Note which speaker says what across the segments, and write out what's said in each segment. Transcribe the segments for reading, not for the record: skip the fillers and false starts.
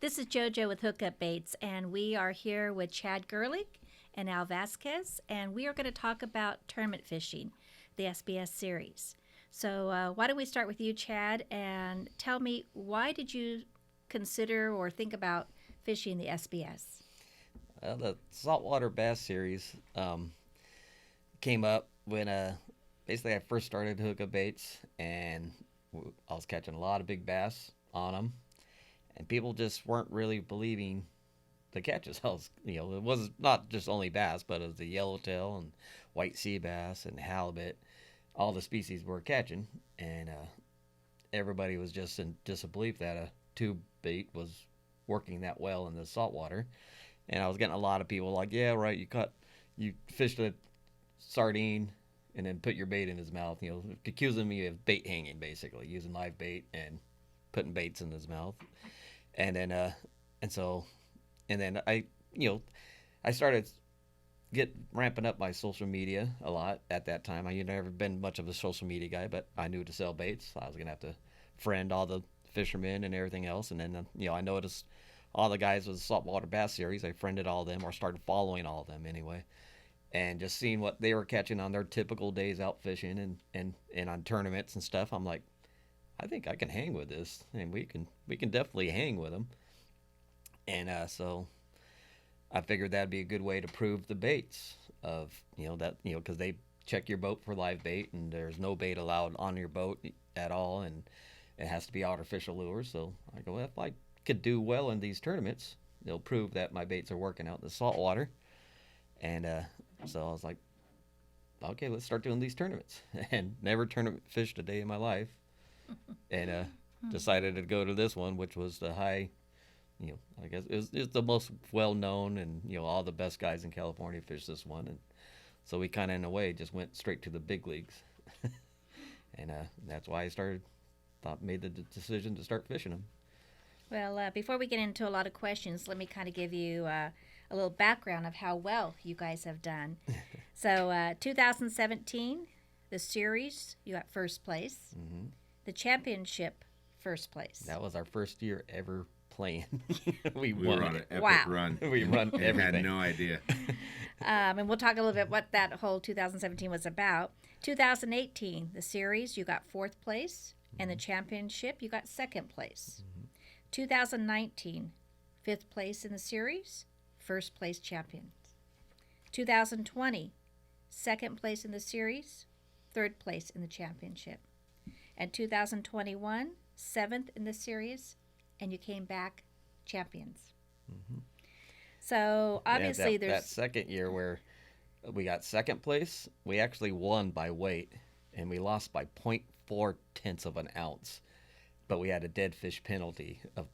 Speaker 1: This is JoJo with Hookup Baits, and we are here with Chad Gerlich and Al Vasquez, and we are going to talk about tournament fishing, the SBS series. So, why don't we start with you, Chad, and tell me, why did you consider or think about fishing the SBS?
Speaker 2: The saltwater bass series came up when basically I first started hookup baits, and I was catching a lot of big bass on them, and people just weren't really believing the catches. I was, it was not just only bass, but it was the yellowtail and white sea bass and halibut, all the species we're catching, and everybody was just in disbelief that a tube bait was working that well in the saltwater. And I was getting a lot of people like, yeah, right, you fished a sardine and then put your bait in his mouth, accusing me of bait hanging, basically, using live bait and putting baits in his mouth. And then, and so, and then I started ramping up my social media a lot at that time. I never been much of a social media guy, but I knew to sell baits, I was gonna have to friend all the fishermen and everything else. And then, I noticed all the guys with the saltwater bass series. I friended all of them, or started following all of them anyway, and just seeing what they were catching on their typical days out fishing and on tournaments and stuff. I'm like, I think I can hang with this, and we can definitely hang with them. And so I figured that'd be a good way to prove the baits of that because they check your boat for live bait, and there's no bait allowed on your boat at all, and it has to be artificial lures. So I go, well, if I could do well in these tournaments, they'll prove that my baits are working out in the salt water. And so I was like, okay, let's start doing these tournaments. And never tournament fished a day in my life, and decided to go to this one, which was the high. I guess it's the most well known, and all the best guys in California fish this one, and so we kind of in a way just went straight to the big leagues, and that's why made the decision to start fishing them.
Speaker 1: Well, before we get into a lot of questions, let me kind of give you a little background of how well you guys have done. So, 2017, the series, you got first place.
Speaker 2: Hmm.
Speaker 1: The championship, first place.
Speaker 2: That was our first year ever playing. We
Speaker 3: We
Speaker 2: won
Speaker 3: were on an
Speaker 2: it.
Speaker 3: epic
Speaker 1: Wow.
Speaker 3: run.
Speaker 2: We run
Speaker 3: and
Speaker 2: everything.
Speaker 3: had no idea.
Speaker 1: And we'll talk a little bit what that whole 2017 was about. 2018, the series, you got fourth place, and the championship, you got second place. 2019, fifth place in the series, first place champions. 2020, second place in the series, third place in the championship. And 2021, seventh in the series, and you came back champions.
Speaker 2: Mhm.
Speaker 1: So obviously,
Speaker 2: that
Speaker 1: there's
Speaker 2: second year where we got second place, we actually won by weight, and we lost by .4 tenths of an ounce, but we had a dead fish penalty of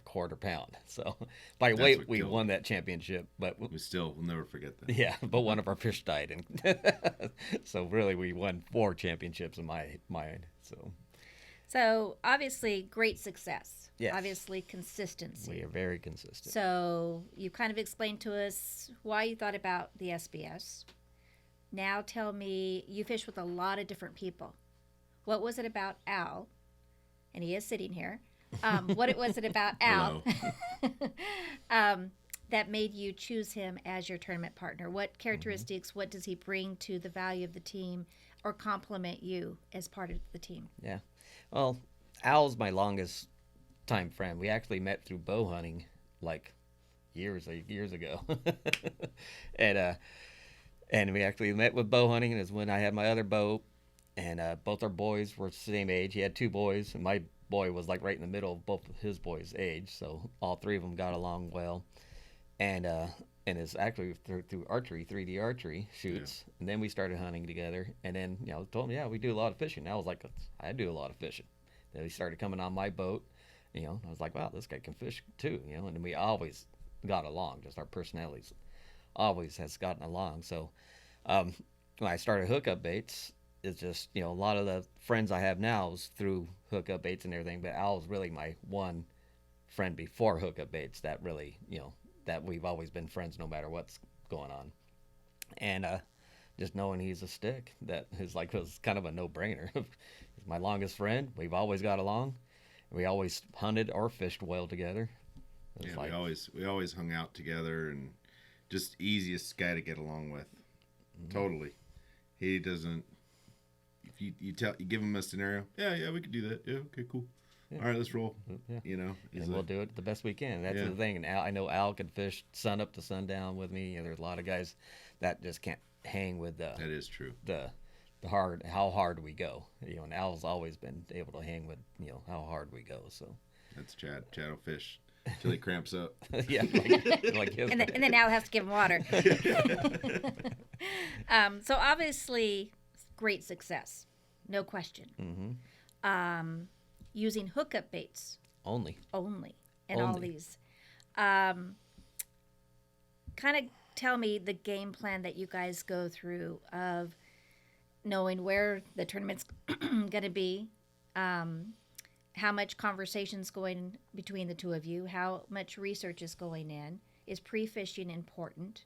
Speaker 2: quarter pound. So by
Speaker 3: That's
Speaker 2: weight,
Speaker 3: what
Speaker 2: we
Speaker 3: killed
Speaker 2: won that championship, but
Speaker 3: We'll never forget that.
Speaker 2: yeah, but one of our fish died, and so really we won 4 championships in my mind.
Speaker 1: so obviously great success.
Speaker 2: Yes.
Speaker 1: Obviously consistency.
Speaker 2: We are very consistent.
Speaker 1: So you kind of explained to us why you thought about the SBS. Now tell me, you fish with a lot of different people. What was it about Al? And he is sitting here. What was it about Al that made you choose him as your tournament partner? What characteristics, what does he bring to the value of the team or complement you as part of the team?
Speaker 2: Yeah. Well, Al's my longest time friend. We actually met through bow hunting like years ago. and and we actually met with bow hunting is when I had my other boat, and both our boys were the same age. He had 2 boys, and my boy was like right in the middle of both of his boys' age, so all 3 of them got along well. And it's actually through archery, 3D archery shoots, and then we started hunting together. And then told him, yeah, we do a lot of fishing. I was like, I do a lot of fishing. Then he started coming on my boat. I was like, wow, this guy can fish too. And we always got along. Just our personalities always has gotten along. So when I started hookup baits, it's just a lot of the friends I have now is through hookup baits and everything. But Al was really my one friend before hookup baits that really that we've always been friends no matter what's going on. And just knowing he's a stick, that is like was kind of a no-brainer. He's my longest friend. We've always got along. We always hunted or fished well together. It's
Speaker 3: Yeah,
Speaker 2: like,
Speaker 3: we always hung out together, and just easiest guy to get along with. Totally. He doesn't. If you give him a scenario, yeah, we could do that. Yeah, okay, cool.
Speaker 2: Yeah.
Speaker 3: All right, let's roll.
Speaker 2: yeah.
Speaker 3: You know, he's
Speaker 2: And we'll do it the best we can. That's
Speaker 3: Yeah.
Speaker 2: the thing. And I know Al can fish sun up to sundown with me. There's a lot of guys that just can't hang with
Speaker 3: that is true.
Speaker 2: the how hard we go. And Al's always been able to hang with how hard we go. So
Speaker 3: That's Chad. Chad will fish till he cramps up.
Speaker 2: yeah, like his,
Speaker 1: And then Al has to give him water. So obviously, great success, no question. Using hookup baits
Speaker 2: only.
Speaker 1: only and all
Speaker 2: Only.
Speaker 1: these. Kind of tell me the game plan that you guys go through of knowing where the tournament's going to be, how much conversation's going between the two of you, how much research is going in. Is pre-fishing important?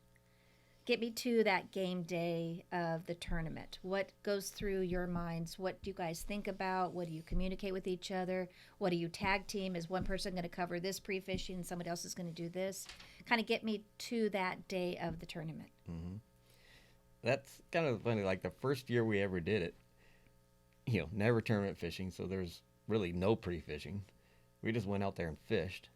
Speaker 1: Get me to that game day of the tournament. What goes through your minds? What do you guys think about? What do you communicate with each other? What do you tag team? Is one person going to cover this pre-fishing and somebody else is going to do this? Kind of get me to that day of the tournament.
Speaker 2: That's kind of funny. Like the first year we ever did it, never tournament fishing, so there's really no pre-fishing. We just went out there and fished.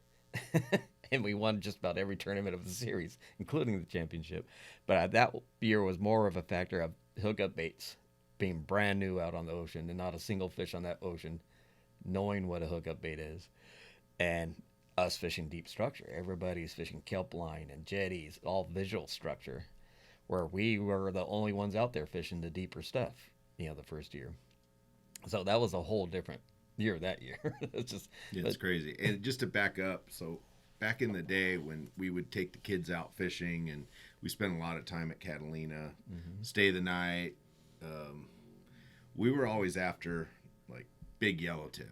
Speaker 2: And we won just about every tournament of the series, including the championship. But that year was more of a factor of hookup baits being brand new out on the ocean and not a single fish on that ocean, knowing what a hookup bait is, and us fishing deep structure. Everybody's fishing kelp line and jetties, all visual structure, where we were the only ones out there fishing the deeper stuff, the first year. So that was a whole different year that year.
Speaker 3: It's crazy. And just to back up, so back in the day when we would take the kids out fishing and we spent a lot of time at Catalina, stay the night, we were always after like big yellowtail,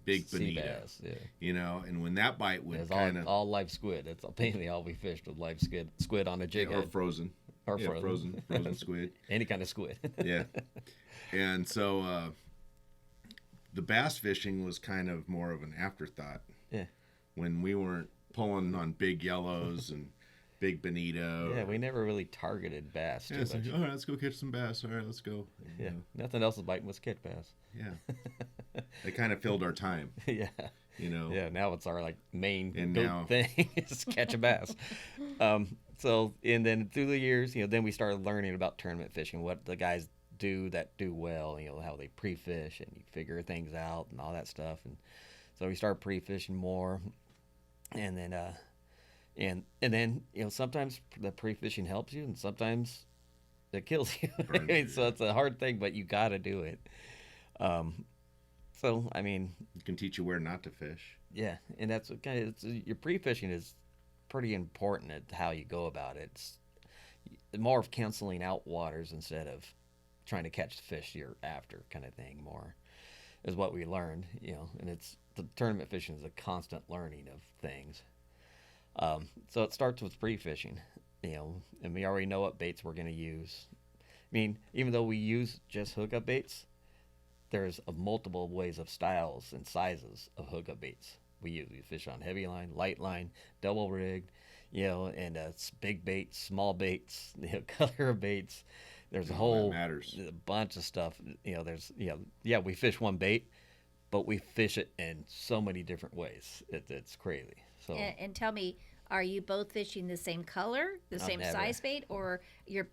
Speaker 3: big
Speaker 2: sea
Speaker 3: bonito,
Speaker 2: bass, yeah.
Speaker 3: and when that bite would
Speaker 2: It's
Speaker 3: kind of
Speaker 2: all live squid. That's mainly all we fished was live squid on a jig
Speaker 3: or
Speaker 2: head.
Speaker 3: frozen,
Speaker 2: Or
Speaker 3: frozen squid,
Speaker 2: Any kind of squid.
Speaker 3: yeah. And so the bass fishing was kind of more of an afterthought.
Speaker 2: Yeah.
Speaker 3: When we weren't pulling on big yellows and big bonito.
Speaker 2: Yeah, we never really targeted bass too
Speaker 3: Yeah, it's
Speaker 2: much.
Speaker 3: like, all right, let's go catch some bass. All right, let's go.
Speaker 2: Yeah, nothing else was biting was catch bass.
Speaker 3: Yeah. They kind of filled our time,
Speaker 2: Yeah. Yeah, now it's our main
Speaker 3: And
Speaker 2: go
Speaker 3: now-
Speaker 2: thing is catch a bass. So and then through the years, then we started learning about tournament fishing, what the guys do that do well, how they pre-fish and you figure things out and all that stuff. And so we started pre-fishing more, and then and then sometimes the pre-fishing helps you, and sometimes it kills you. I mean, so it's a hard thing, but you got to do it. So I mean,
Speaker 3: It can teach you where not to fish.
Speaker 2: yeah, and that's what your pre-fishing is pretty important at how you go about it. It's more of canceling out waters instead of trying to catch the fish you're after, kind of thing. More is what we learned, and it's the tournament fishing is a constant learning of things. So it starts with pre-fishing, and we already know what baits we're going to use. I mean, even though we use just hookup baits, there's multiple ways of styles and sizes of hookup baits. We fish on heavy line, light line, double rigged, and it's big baits, small baits, color of baits. There's a
Speaker 3: All
Speaker 2: whole
Speaker 3: that matters.
Speaker 2: a bunch of stuff. There's we fish one bait, but we fish it in so many different ways. It's crazy. So
Speaker 1: And tell me, are you both fishing the same color, the same
Speaker 2: never.
Speaker 1: size bait, or you're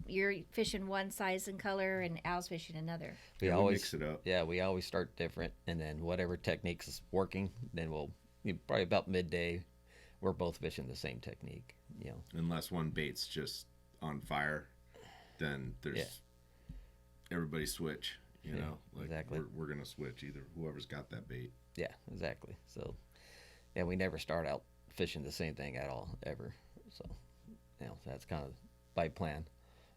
Speaker 1: fishing one size and color and Al's fishing another?
Speaker 2: we
Speaker 3: Yeah, we
Speaker 2: always
Speaker 3: mix it up.
Speaker 2: Yeah, we always start different, and then whatever techniques is working, then we'll probably about midday, we're both fishing the same technique.
Speaker 3: Unless one bait's just on fire, then there's everybody switch.
Speaker 2: exactly.
Speaker 3: We're gonna switch either whoever's got that bait.
Speaker 2: Yeah, exactly. So, yeah, we never start out fishing the same thing at all, ever. So, that's kind of by plan.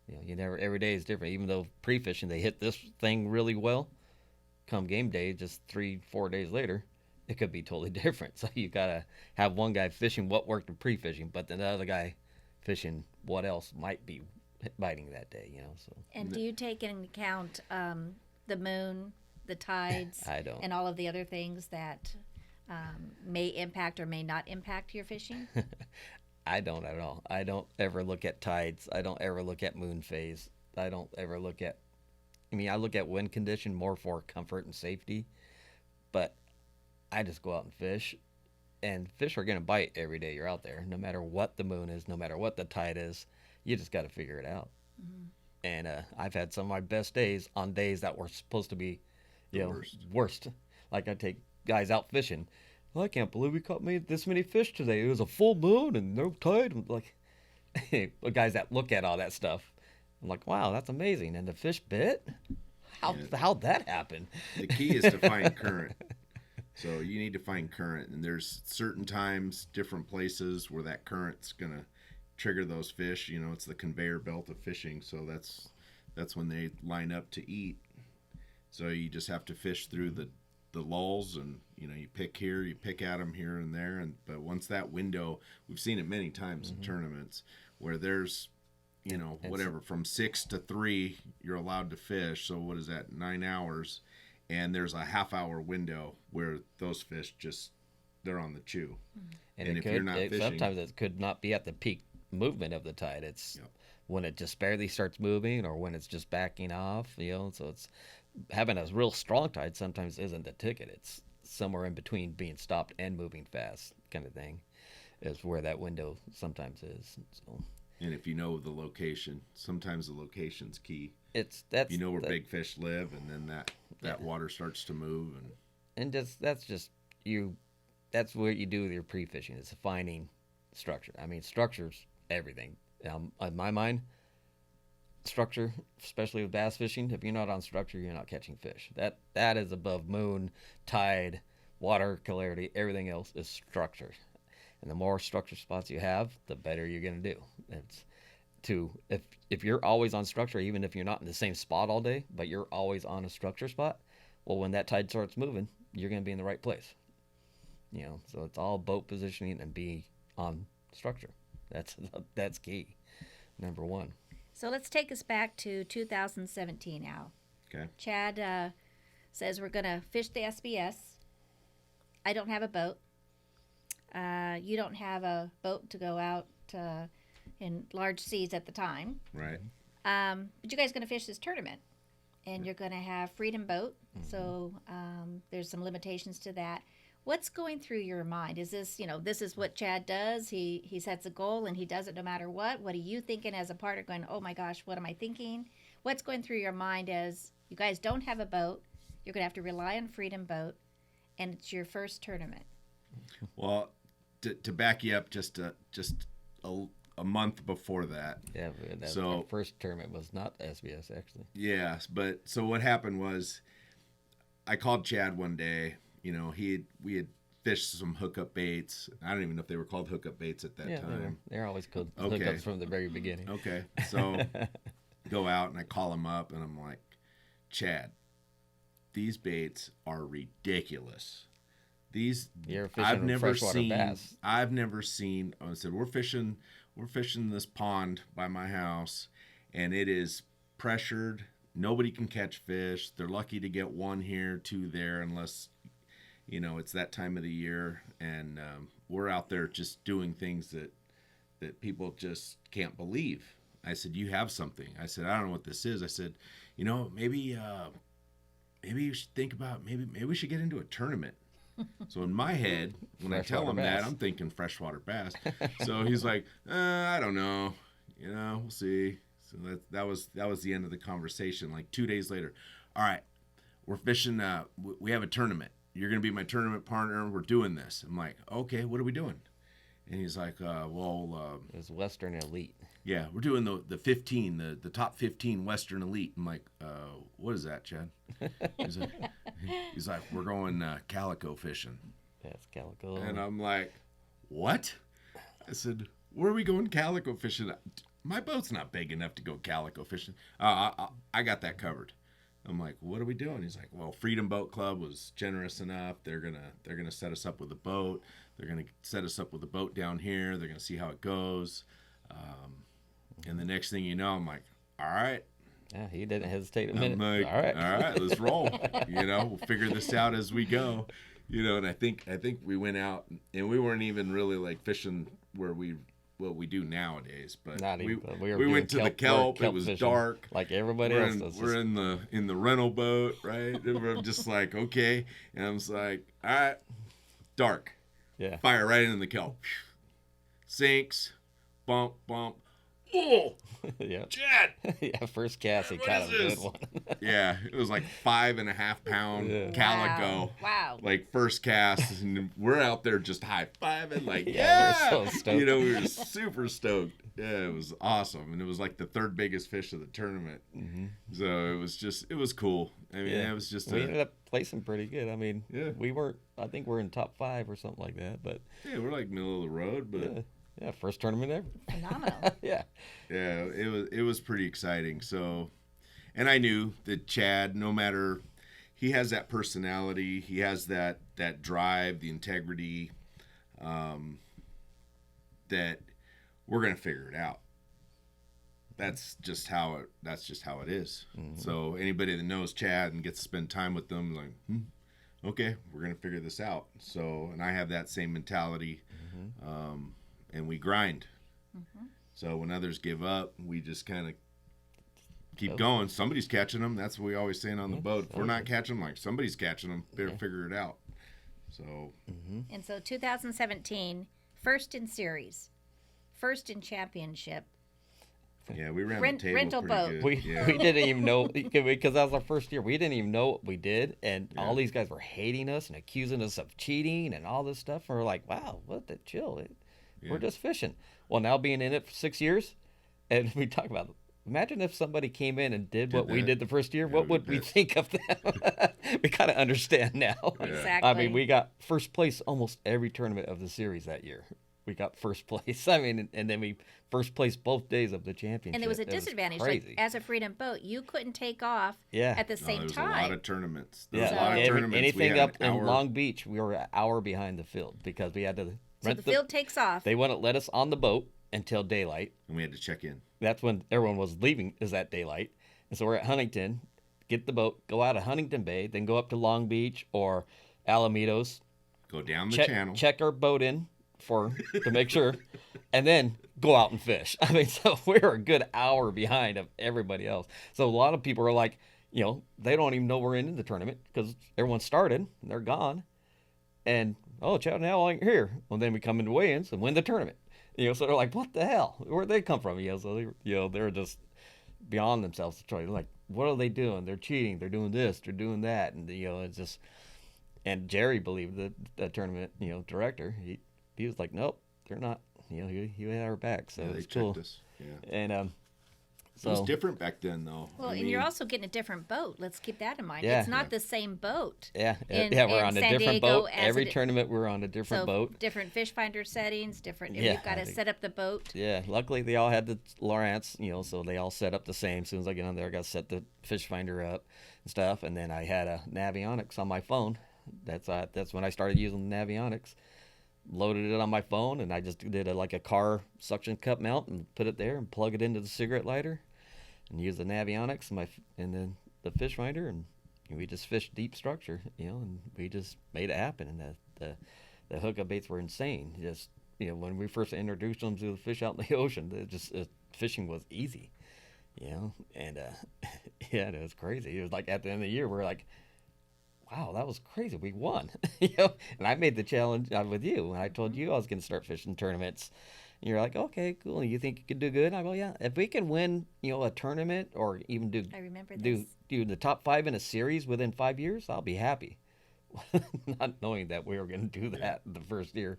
Speaker 2: You never, every day is different. Even though pre-fishing, they hit this thing really well, come game day, just 3-4 days later, it could be totally different. So you got to have one guy fishing what worked in pre-fishing, but then the other guy fishing what else might be biting that day, so.
Speaker 1: And do you take into account the moon, the tides,
Speaker 2: I don't.
Speaker 1: and all of the other things that may impact or may not impact your fishing?
Speaker 2: I don't at all. I don't ever look at tides. I don't ever look at moon phase. I don't ever look at. I mean, I look at wind condition more for comfort and safety, but I just go out and fish. And fish are going to bite every day you're out there, no matter what the moon is, no matter what the tide is. You just got to figure it out. And I've had some of my best days on days that were supposed to be, worst. Like I take guys out fishing. Well, I can't believe we caught this many fish today. It was a full moon and no tide. I'm like, the guys that look at all that stuff, I'm like, wow, that's amazing. And the fish bit? How'd that happen?
Speaker 3: The key is to find current. So you need to find current, and there's certain times, different places where that current's gonna trigger those fish. You know, it's the conveyor belt of fishing. So that's when they line up to eat. So you just have to fish through the lulls, and you pick at them here and there. But once that window, we've seen it many times in tournaments where there's whatever from 6 to 3 you're allowed to fish. So what is that? 9 hours. And there's a half-hour window where those fish they're on the chew.
Speaker 2: And if you're not fishing, sometimes it could not be at the peak movement of the tide. It's when it just barely starts moving, or when it's just backing off. So it's having a real strong tide sometimes isn't the ticket. It's somewhere in between being stopped and moving fast, kind of thing, is where that window sometimes is. So.
Speaker 3: And if you know the location, sometimes the location's key.
Speaker 2: That's
Speaker 3: where big fish live, and then that water starts to move,
Speaker 2: and that's what you do with your pre-fishing, is finding structure. I mean, structure's everything. In my mind, structure, especially with bass fishing, if you're not on structure, you're not catching fish. That is above moon, tide, water clarity. Everything else is structure, and the more structure spots you have, the better you're gonna do. If you're always on structure, even if you're not in the same spot all day, but you're always on a structure spot, well, when that tide starts moving, you're going to be in the right place. So it's all boat positioning and be on structure. That's key, number one.
Speaker 1: So let's take us back to 2017 now.
Speaker 3: Okay.
Speaker 1: Chad says we're going to fish the SBS. I don't have a boat. You don't have a boat to go out in large seas at the time.
Speaker 3: Right.
Speaker 1: But you guys are going to fish this tournament, and you're going to have Freedom Boat. So there's some limitations to that. What's going through your mind? Is this, this is what Chad does? He sets a goal and he does it no matter what. What are you thinking as a partner going, oh my gosh, what am I thinking? What's going through your mind as you guys don't have a boat? You're going to have to rely on Freedom Boat, and it's your first tournament.
Speaker 3: Well, to back you up just a month before that.
Speaker 2: Yeah, our first tournament was not SBS, actually.
Speaker 3: Yes, but so what happened was I called Chad one day. We had fished some hookup baits. I don't even know if they were called hookup baits at that time.
Speaker 2: They're always called hookups from the very beginning.
Speaker 3: Okay, so go out and I call him up and I'm like, Chad, these baits are ridiculous. I've never seen bass. I've never seen. I said we're fishing this pond by my house, and it is pressured. Nobody can catch fish. They're lucky to get one here, two there, unless it's that time of the year. And we're out there just doing things that people just can't believe. I said, you have something. I said, I don't know what this is. I said, maybe you should think about maybe we should get into a tournament. So in my head, when I tell him that, I'm thinking freshwater bass. So he's like, I don't know. We'll see. So that was the end of the conversation. Like 2 days later, all right, we're fishing. We have a tournament. You're going to be my tournament partner. We're doing this. I'm like, okay, what are we doing? And he's like,
Speaker 2: it was Western Elite.
Speaker 3: Yeah, we're doing the 15, the top 15 Western Elite. I'm like, what is that, Chad? He's like, we're going calico fishing.
Speaker 2: That's calico.
Speaker 3: And I'm like, what? I said, where are we going calico fishing? My boat's not big enough to go calico fishing. I got that covered. I'm like, what are we doing? He's like, well, Freedom Boat Club was generous enough. They're gonna set us up with a boat. They're gonna set us up with a boat down here. They're gonna see how it goes. And the next thing you know, I'm like, all right.
Speaker 2: Yeah, he didn't hesitate a minute.
Speaker 3: I'm like, all right, let's roll. We'll figure this out as we go. You know, and I think we went out and we weren't even really like fishing where what we do nowadays, but
Speaker 2: Not even.
Speaker 3: we
Speaker 2: doing
Speaker 3: went to the kelp. It was
Speaker 2: fishing,
Speaker 3: dark.
Speaker 2: like everybody else does.
Speaker 3: We're in the rental boat, right? And we're just like, okay, and I'm just like, all right, dark,
Speaker 2: Yeah.
Speaker 3: fire right into the kelp, sinks, bump, oh,
Speaker 2: Yeah.
Speaker 3: Chad.
Speaker 2: Yeah. First cast, he
Speaker 3: What
Speaker 2: caught
Speaker 3: is
Speaker 2: a good
Speaker 3: this?
Speaker 2: one.
Speaker 3: Yeah, it was like 5.5 pound
Speaker 2: Yeah.
Speaker 3: calico.
Speaker 1: Wow.
Speaker 3: Like first cast, and we're out there just high fiving, like
Speaker 2: Yeah,
Speaker 3: yeah,
Speaker 2: we're so stoked.
Speaker 3: you know, we were super stoked. Yeah, it was awesome, and it was like the third biggest fish of the tournament. So it was cool. I mean, it was just
Speaker 2: we ended up placing pretty good. I mean,
Speaker 3: Yeah.
Speaker 2: we weren't. I think we're in top 5 or something like that. But
Speaker 3: yeah, we're like middle of the road, but
Speaker 2: yeah, first tournament ever.
Speaker 1: Phenomenal.
Speaker 2: Yeah.
Speaker 3: yeah, it was pretty exciting. So, and I knew that Chad, no matter, he has that personality, he has that drive, the integrity, that we're gonna figure it out. That's just how it is. So anybody that knows Chad and gets to spend time with them, like, okay, we're gonna figure this out. So, and I have that same mentality, and we grind. So when others give up, we just kind of keep going. Somebody's catching them. That's what we always saying on the boat. If we're not catching them, like somebody's catching them. Better figure it out. So
Speaker 1: And so 2017, first in series, first in championship.
Speaker 3: yeah, we ran
Speaker 1: Rent-
Speaker 3: the table
Speaker 1: rental
Speaker 3: pretty
Speaker 1: boat.
Speaker 3: good.
Speaker 2: We
Speaker 3: yeah.
Speaker 2: we didn't even know because that was our first year. We didn't even know what we did, and all these guys were hating us and accusing us of cheating and all this stuff. And we're like, wow, what the chill? We're just fishing. Well, now being in it for 6 years, and we talk about. Imagine if somebody came in and did what we
Speaker 3: that.
Speaker 2: did the first year. What
Speaker 3: I'd
Speaker 2: would
Speaker 3: be
Speaker 2: we
Speaker 3: pissed.
Speaker 2: think of them? We kind of understand now.
Speaker 1: Exactly.
Speaker 2: I mean, we got first place almost every tournament of the series that year. We got first place. I mean, and then we first place both days of the championship.
Speaker 1: And there was a
Speaker 2: It
Speaker 1: disadvantage.
Speaker 2: crazy.
Speaker 1: Like as a freedom boat, you couldn't take off
Speaker 2: Yeah.
Speaker 1: at the
Speaker 3: No,
Speaker 1: same
Speaker 3: there was
Speaker 1: time.
Speaker 3: a lot of tournaments. There was
Speaker 2: Yeah,
Speaker 3: a lot of tournaments. We
Speaker 2: anything
Speaker 3: had
Speaker 2: up
Speaker 3: an hour.
Speaker 2: in Long Beach, we were an hour behind the field because we had to
Speaker 1: so
Speaker 2: rent
Speaker 1: the field takes off.
Speaker 2: They wouldn't let us on the boat until daylight.
Speaker 3: and we had to check in.
Speaker 2: That's when everyone was leaving. Is at daylight, and so we're at Huntington. Get the boat, go out of Huntington Bay, then go up to Long Beach or Alamitos.
Speaker 3: Go down the
Speaker 2: check,
Speaker 3: channel.
Speaker 2: check our boat in to make sure, and then go out and fish. I mean, so we're a good hour behind of everybody else. So a lot of people are like, you know, they don't even know we're in the tournament because everyone started and they're gone. And Chad now ain't here. Well, then we come into weigh-ins and win the tournament. You know, so they're like, what the hell? Where'd they come from? You know, so they're just beyond themselves. Like, what are they doing? They're cheating. They're doing this. They're doing that. And it's just. And Jerry believed the tournament, director. He was like, nope, they're not. He had our back. So
Speaker 3: Yeah, they
Speaker 2: it's cool.
Speaker 3: checked us. Yeah.
Speaker 2: And
Speaker 3: It was
Speaker 2: so
Speaker 3: different back then, though.
Speaker 1: Well,
Speaker 3: I
Speaker 1: and
Speaker 3: mean,
Speaker 1: you're also getting a different boat. Let's keep that in mind.
Speaker 2: Yeah.
Speaker 1: It's not the same boat.
Speaker 2: yeah,
Speaker 1: in-
Speaker 2: we're
Speaker 1: in
Speaker 2: on a
Speaker 1: San
Speaker 2: different
Speaker 1: Diego
Speaker 2: boat.
Speaker 1: as
Speaker 2: Every
Speaker 1: it-
Speaker 2: tournament we're on a
Speaker 1: So
Speaker 2: different boat.
Speaker 1: different fish finder settings, different.
Speaker 2: Yeah,
Speaker 1: You've got to
Speaker 2: I think-
Speaker 1: set up the boat.
Speaker 2: Yeah, luckily they all had the Lawrence, so they all set up the same. As soon as I get on there, I got to set the fish finder up and stuff. And then I had a Navionics on my phone. That's when I started using Navionics. Loaded it on my phone, and I just did a car suction cup mount and put it there and plug it into the cigarette lighter, and use the Navionics and then the fish finder, and we just fished deep structure, and we just made it happen. And the hookup baits were insane. Just when we first introduced them to the fish out in the ocean, fishing was easy, and yeah, it was crazy. It was like at the end of the year, we're like, wow, that was crazy. We won, And I made the challenge with you, and I told you I was going to start fishing tournaments. And you're like, okay, cool. You think you could do good? I go, yeah. If we can win, a tournament or even
Speaker 1: I remember
Speaker 2: do
Speaker 1: this.
Speaker 2: the top 5 in a series within 5 years, I'll be happy. Not knowing that we were going to do that the first year.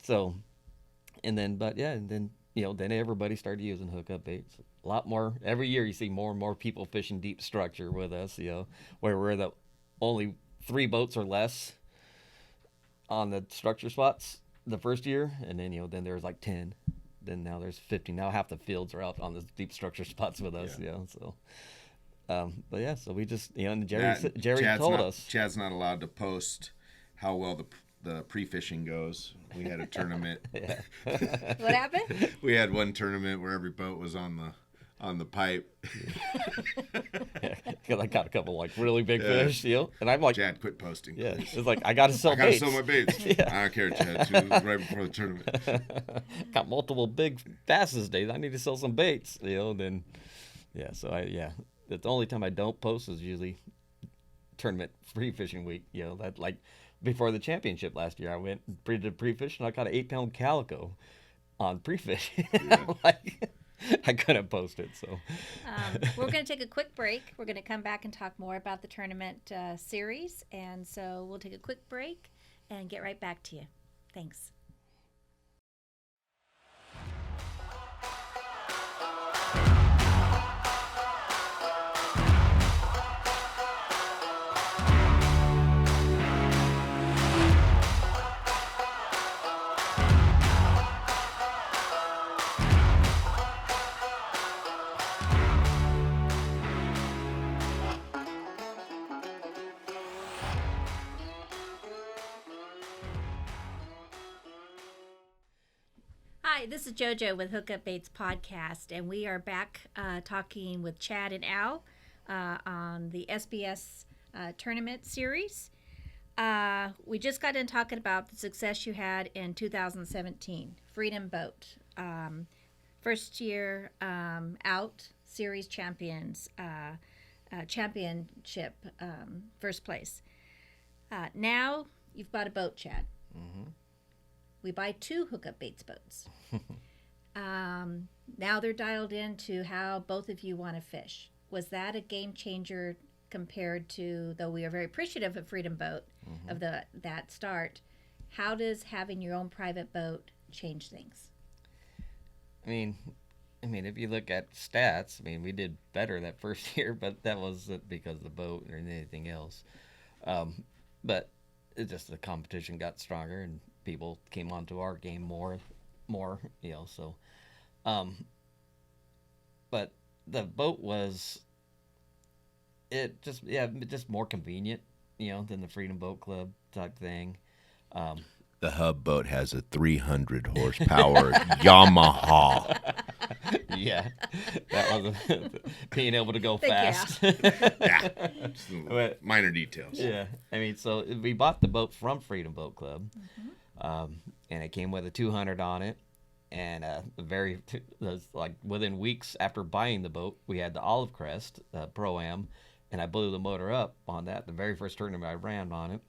Speaker 2: So, and then then everybody started using hookup baits. A lot more every year. You see more and more people fishing deep structure with us. Where we're the only 3 boats or less on the structure spots the first year, and then then there's like 10. Then now there's 50. Now half the fields are out on the deep structure spots with us. So. But yeah, so we just and Jerry
Speaker 3: Chad's
Speaker 2: told
Speaker 3: not,
Speaker 2: us.
Speaker 3: Chad's not allowed to post how well the pre-fishing goes. We had a tournament.
Speaker 1: What happened?
Speaker 3: We had one tournament where every boat was on on the pipe.
Speaker 2: Because I got a couple like really big fish, and I'm like,
Speaker 3: Chad, quit posting.
Speaker 2: yeah,
Speaker 3: Please.
Speaker 2: it's like I gotta sell
Speaker 3: I gotta
Speaker 2: baits.
Speaker 3: sell my baits.
Speaker 2: Yeah.
Speaker 3: I don't care, Chad. It was right before the tournament.
Speaker 2: Got multiple big bass these days. I need to sell some baits, Then, so that's the only time I don't post is usually tournament free fishing week. That like before the championship last year, I went did pre-fish and I caught an 8-pound calico on pre-fish. Like I couldn't post it, so.
Speaker 1: We're going to take a quick break. We're going to come back and talk more about the tournament series. And so we'll take a quick break and get right back to you. Thanks. Hi, this is JoJo with Hookup Baits Podcast, and we are back talking with Chad and Al on the SBS tournament series. We just got in talking about the success you had in 2017, Freedom Boat. First year out, series champions, championship, first place. Now you've bought a boat, Chad.
Speaker 2: Mm-hmm.
Speaker 1: We buy 2 Hookup Baits boats. Now they're dialed into how both of you want to fish. Was that a game changer compared to, though we are very appreciative of Freedom Boat, of that start, how does having your own private boat change things?
Speaker 2: I mean, if you look at stats, we did better that first year, but that wasn't because of the boat or anything else. But it just the competition got stronger and people came onto our game more, so. But the boat was, just more convenient, than the Freedom Boat Club type thing.
Speaker 3: The Hub boat has a 300 horsepower Yamaha.
Speaker 2: Yeah, that was being able to go fast.
Speaker 3: Yeah, but, minor details.
Speaker 2: Yeah, so we bought the boat from Freedom Boat Club, and it came with a 200 on it, and within weeks after buying the boat, we had the Olive Crest Pro-Am, and I blew the motor up on that. The very first tournament I ran on it.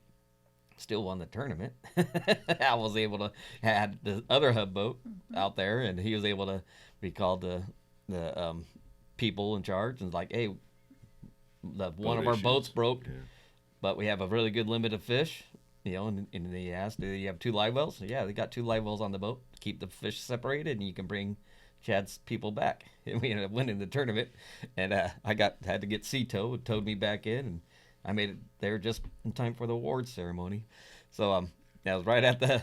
Speaker 2: Still won the tournament. I was able to had the other Hub boat out there, and he was able to be called the people in charge and like, hey, one of our boats broke, but we have a really good limit of fish, and they asked, do you have 2 live wells? Yeah, they got 2 live wells on the boat. Keep the fish separated, and you can bring Chad's people back. And we ended up winning the tournament, and I had to get Sea-Tow, towed me back in, and I made it there just in time for the awards ceremony. So that was right at the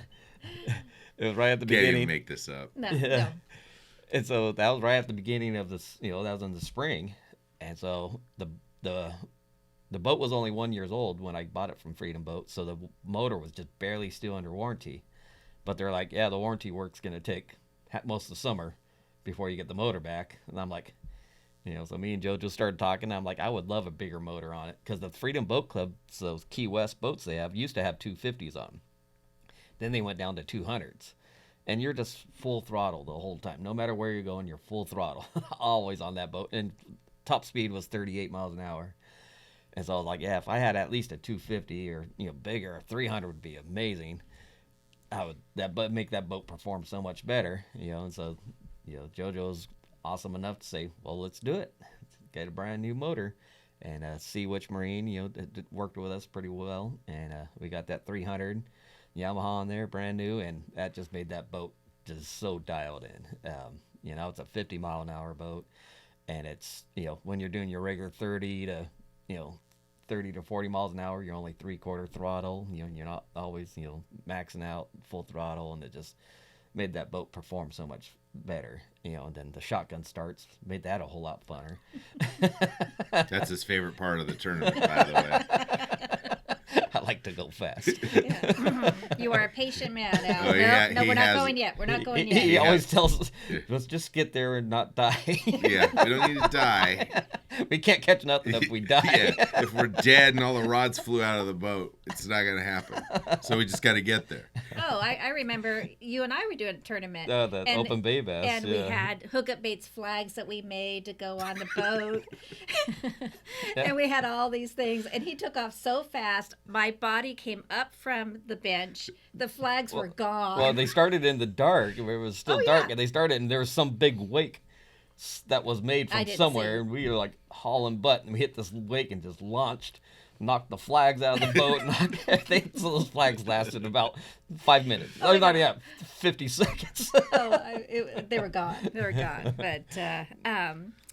Speaker 2: beginning.
Speaker 3: Can't even make this up.
Speaker 1: No.
Speaker 2: And so that was right at the beginning of this, that was in the spring. And so the boat was only 1 year old when I bought it from Freedom Boat, so the motor was just barely still under warranty. But they're like, yeah, the warranty work's going to take most of the summer before you get the motor back. And I'm like, so me and JoJo started talking. I'm like, I would love a bigger motor on it because the Freedom Boat Club, those Key West boats they have, used to have 250s on. Then they went down to 200s. And you're just full throttle the whole time. No matter where you're going, you're full throttle. Always on that boat. And top speed was 38 miles an hour. And so I was like, yeah, if I had at least a 250 or bigger, a 300 would be amazing. Make that boat perform so much better. And so, JoJo's awesome enough to say, well, let's do it. Let's get a brand new motor. And Sea Witch Marine, it worked with us pretty well. And we got that 300 Yamaha on there, brand new. And that just made that boat just so dialed in. It's a 50 mile an hour boat. And it's, when you're doing your regular 30 to 40 miles an hour, you're only 3/4 throttle. You're not always, maxing out full throttle. And it just made that boat perform so much better, and then the shotgun starts made that a whole lot funner.
Speaker 3: That's his favorite part of the tournament, by the way.
Speaker 2: I like to go fast.
Speaker 1: Yeah. Mhm. You are a patient man, Al.
Speaker 3: Oh, yeah,
Speaker 1: no,
Speaker 3: he
Speaker 1: we're not
Speaker 3: has-
Speaker 1: going yet. We're not going
Speaker 2: He
Speaker 1: yet.
Speaker 2: always tells us, let's just get there and not die.
Speaker 3: Yeah, we don't need to die.
Speaker 2: We can't catch nothing if we die.
Speaker 3: Yeah, if we're dead and all the rods flew out of the boat, it's not going to happen. So we just got to get there.
Speaker 1: Oh, I remember you and I were doing a tournament.
Speaker 2: The
Speaker 1: and,
Speaker 2: open bay bass.
Speaker 1: And we
Speaker 2: yeah.
Speaker 1: had hookup baits flags that we made to go on the boat.
Speaker 2: Yeah.
Speaker 1: And we had all these things. And he took off so fast, my body came up from the bench. The flags were gone.
Speaker 2: Well, they started in the dark. It was still
Speaker 1: Oh,
Speaker 2: dark,
Speaker 1: yeah.
Speaker 2: and they started, and there was some big wake that was made
Speaker 1: I
Speaker 2: from
Speaker 1: didn't
Speaker 2: somewhere,
Speaker 1: see.
Speaker 2: and we were like hauling butt, and we hit this wake and just launched, knocked the flags out of the boat. So those flags lasted about 5 minutes.
Speaker 1: Oh,
Speaker 2: Oh,
Speaker 1: my
Speaker 2: not
Speaker 1: God.
Speaker 2: yet, 50 seconds.
Speaker 1: They were gone. They were gone. But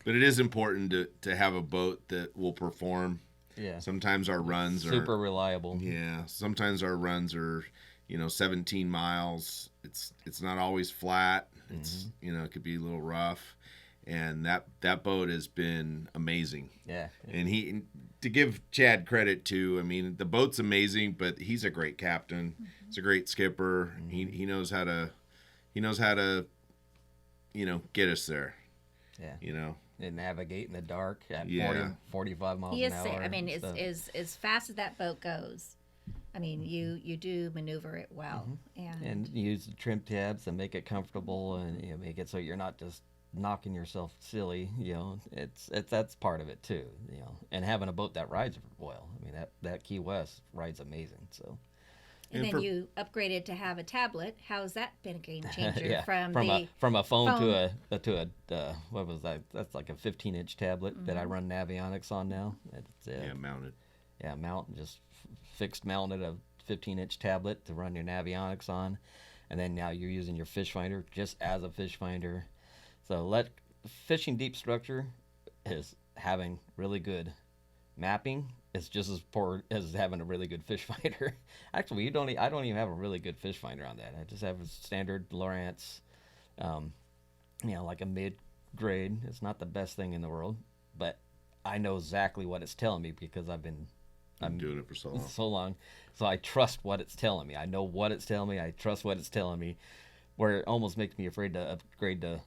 Speaker 3: But it is important to have a boat that will perform.
Speaker 2: Yeah,
Speaker 3: Sometimes our runs are
Speaker 2: super reliable.
Speaker 3: Yeah, sometimes our runs are, 17 miles. It's not always flat. It's it could be a little rough, and that boat has been amazing.
Speaker 2: Yeah,
Speaker 3: And to give Chad credit too, I mean, the boat's amazing, but he's a great captain. He's a great skipper. He knows how to get us there.
Speaker 2: yeah. And navigate in the dark at
Speaker 3: Yeah.
Speaker 2: 45 miles
Speaker 1: he
Speaker 2: an
Speaker 1: is
Speaker 2: hour.
Speaker 1: safe. I mean,
Speaker 2: and stuff.
Speaker 1: as fast as that boat goes, I mean, you do maneuver it well.
Speaker 2: And use the trim tabs to make it comfortable and make it so you're not just knocking yourself silly. It's that's part of it too. And having a boat that rides well. I mean that Key West rides amazing. So
Speaker 1: And
Speaker 3: And
Speaker 1: then
Speaker 3: for-
Speaker 1: you upgraded to have a tablet. How's that been a game changer
Speaker 2: yeah,
Speaker 1: from
Speaker 2: a phone
Speaker 1: phone.
Speaker 2: to a what was that? That's like a 15-inch tablet that
Speaker 1: Mm-hmm.
Speaker 2: I run Navionics on now. It's
Speaker 3: Yeah, mounted.
Speaker 2: mount just fixed mounted a 15-inch tablet to run your Navionics on, and then now you're using your fish finder just as a fish finder. So fishing deep structure is having really good mapping. It's just as poor as having a really good fish finder. Actually, I don't even have a really good fish finder on that. I just have a standard Lowrance, like a mid-grade. It's not the best thing in the world, but I know exactly what it's telling me because
Speaker 3: I'm doing it for so long.
Speaker 2: so long. So I trust what it's telling me. I know what it's telling me. I trust what it's telling me, where it almost makes me afraid to upgrade to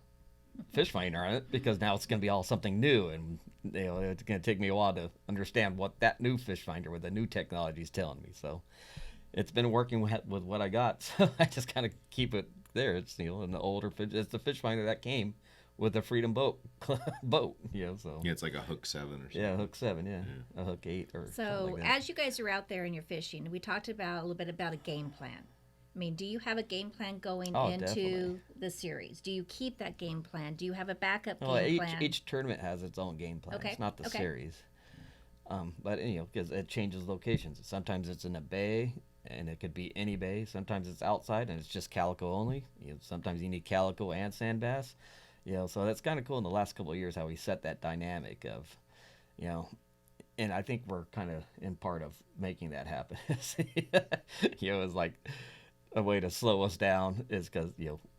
Speaker 2: fish finder on it because now it's going to be all something new, and it's going to take me a while to understand what that new fish finder with the new technology is telling me. So it's been working with what I got, so I just kind of keep it there. It's an older fish. It's the fish finder that came with the Freedom boat. So
Speaker 3: Yeah, it's like a Hook 7 or something.
Speaker 2: yeah, Hook 7, yeah, a Hook 8 or
Speaker 1: So
Speaker 2: something like that.
Speaker 1: as you guys are out there and you're fishing, we talked about a little bit about a game plan. I mean, do you have a game plan going
Speaker 2: Oh,
Speaker 1: into
Speaker 2: definitely.
Speaker 1: the series? Do you keep that game plan? Do you have a backup
Speaker 2: Well,
Speaker 1: game plan?
Speaker 2: each tournament has its own game plan.
Speaker 1: Okay,
Speaker 2: It's not the
Speaker 1: okay.
Speaker 2: series. But because it changes locations. Sometimes it's in a bay, and it could be any bay. Sometimes it's outside, and it's just calico only. Sometimes you need calico and sand bass. So that's kind of cool in the last couple of years how we set that dynamic of, and I think we're kind of in part of making that happen. It's like a way to slow us down is because